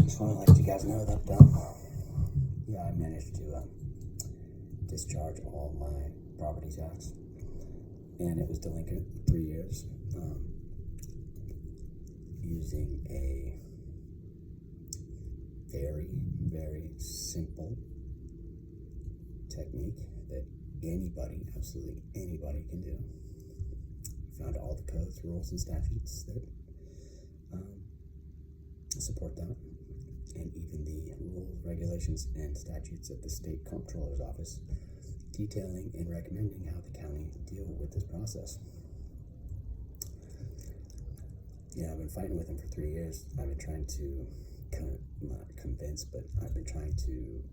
Just want to let you guys know that, yeah, I managed to discharge all my property tax, and it was delinquent 3 years, using a very, very simple technique that anybody, absolutely anybody, can do. Found all the codes, rules, and statutes that support that, and even the rules, regulations, and statutes of the state comptroller's office detailing and recommending how the county deal with this process. Yeah, I've been fighting with them for 3 years. I've been trying to, not convince, but I've been trying to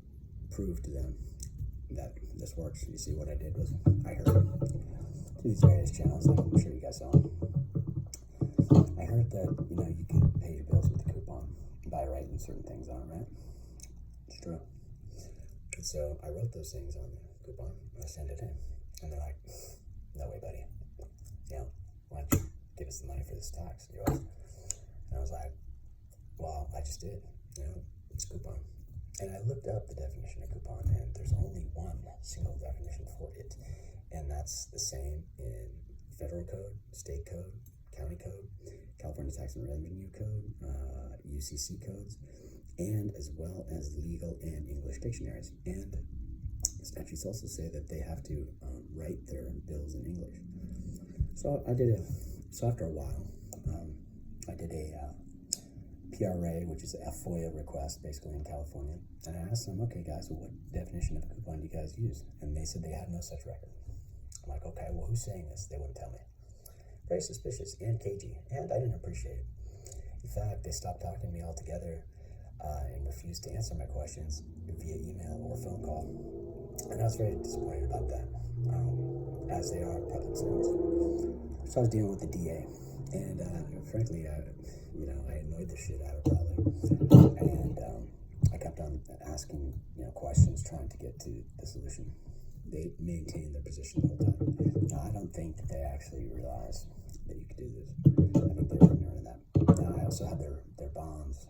prove to them that this works. You see, what I did was I heard through these various channels, like I'm sure you guys saw, I heard that, you could pay your bills with a coupon by writing certain things on it, right? It's true. And so I wrote those things on the coupon, and I sent it in. And they're like, no way, buddy. Why don't you give us the money for this tax? And I was like, well, I just did. It's a coupon. And I looked up the definition of coupon, and there's only one single definition for it. And that's the same in federal code, state code, county code, California Tax and Revenue Code, UCC codes, and as well as legal and English dictionaries. And statutes also say that they have to write their bills in English. So after a while, I did a PRA, which is a FOIA request, basically in California. And I asked them, okay, guys, well, what definition of a coupon do you guys use? And they said they had no such record. I'm like, okay, well, who's saying this? They wouldn't tell me. Very suspicious and cagey, and I didn't appreciate it. In fact, they stopped talking to me altogether and refused to answer my questions via email or phone call. And I was very disappointed about that, as they are public servants. So I was dealing with the DA, and frankly, I annoyed the shit out of probably, and I kept on asking questions, trying to get to the solution. They maintained their position the whole time. Now, I don't think that they actually realize that you could do this. I think they're ignorant of that. Now, I also have their bonds,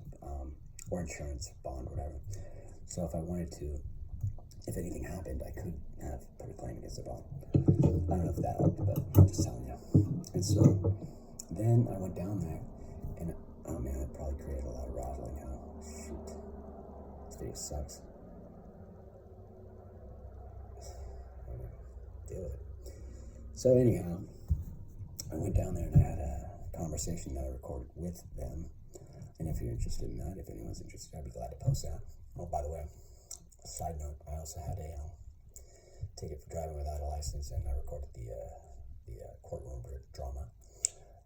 or insurance bond, whatever. So if I wanted to, if anything happened, I could have put a claim against the bond. I don't know if that helped, but I'm just telling you. And so then I went down there, and oh man, it probably created a lot of rattling. Oh shoot, this video sucks. Deal with it. So anyhow, I went down there and I had a conversation that I recorded with them. And if you're interested in that, if anyone's interested, I'd be glad to post that. Oh, by the way, side note, I also had a ticket for driving without a license, and I recorded the courtroom drama.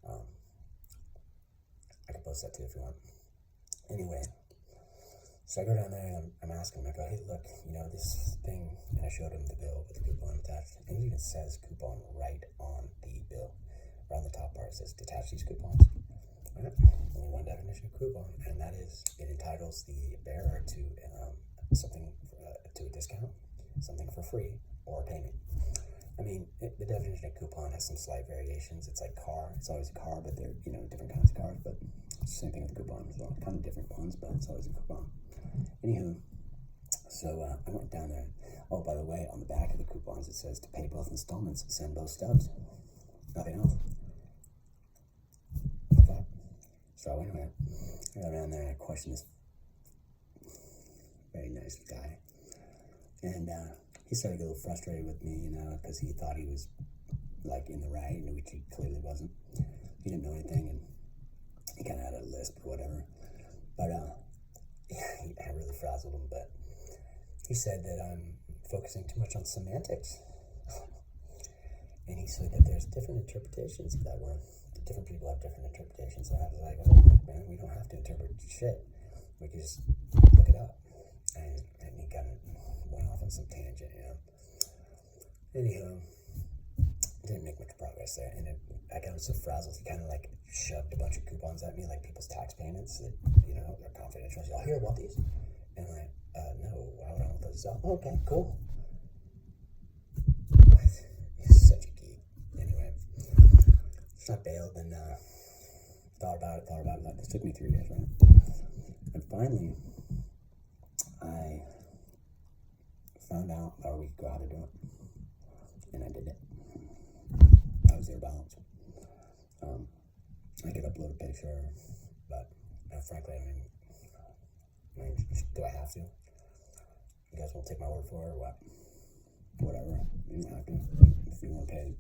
I can post that too if you want. Anyway, so I go down there and I'm asking him, I go, hey, look, this thing, and I showed him the bill with the coupon attached, and it even says coupon right on the bill. Around the top part it says detach these coupons. Right? Only one definition of coupon, and that is it entitles the bearer to something, to a discount, something for free, or a payment. I mean, the definition of coupon has some slight variations. It's like car. It's always a car, but they're, different kinds of cars, but it's the same thing with coupon as well. Kind of different ones, but it's always a coupon. Anywho, so I went down there. Oh, by the way, on the back of the coupons, it says to pay both installments, send both stubs. Nothing else. Okay. So anyway, I got down there and I questioned this very nice guy. And he started to get a little frustrated with me, because he thought he was, in the right, which he clearly wasn't. He didn't know anything, and he kind of had a lisp or whatever. But I really frazzled him, but he said that I'm focusing too much on semantics. And he said that there's different interpretations of that word. Different people have different interpretations. So I was like, oh, man, we don't have to interpret shit. We can just look it up. And he kind of went off on some tangent, Anyhow, didn't make much progress there. And I got so frazzled, he kind of shoved a bunch of coupons at me, like people's tax payments that, they're confidential. Y'all hear about these? And I'm like, no, I don't know what those are. Oh, okay, cool. He's such a geek. Anyway, so I bailed and thought about it. Like, this took me 3 years, right? I finally, I found out about a week ago how to do it, and I did it. I was zero balance. I could upload a picture, but frankly, I mean, do I have to? You guys won't take my word for it, or what? Whatever. You don't have to. If you want to pay,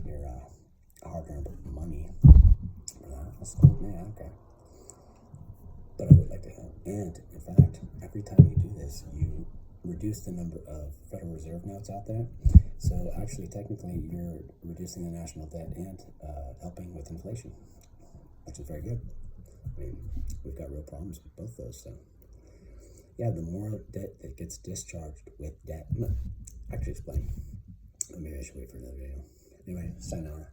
your hard-earned money for that, that's cool. Yeah, okay. But I would like to help. And in fact, every time you do this, you reduce the number of Federal Reserve notes out there. So actually, technically, you're reducing the national debt and helping with inflation, which is very good. I mean, we've got real problems with both those. So, yeah, the more debt that gets discharged with debt. Actually, explain. Maybe I should wait for another video. Anyway, sayonara.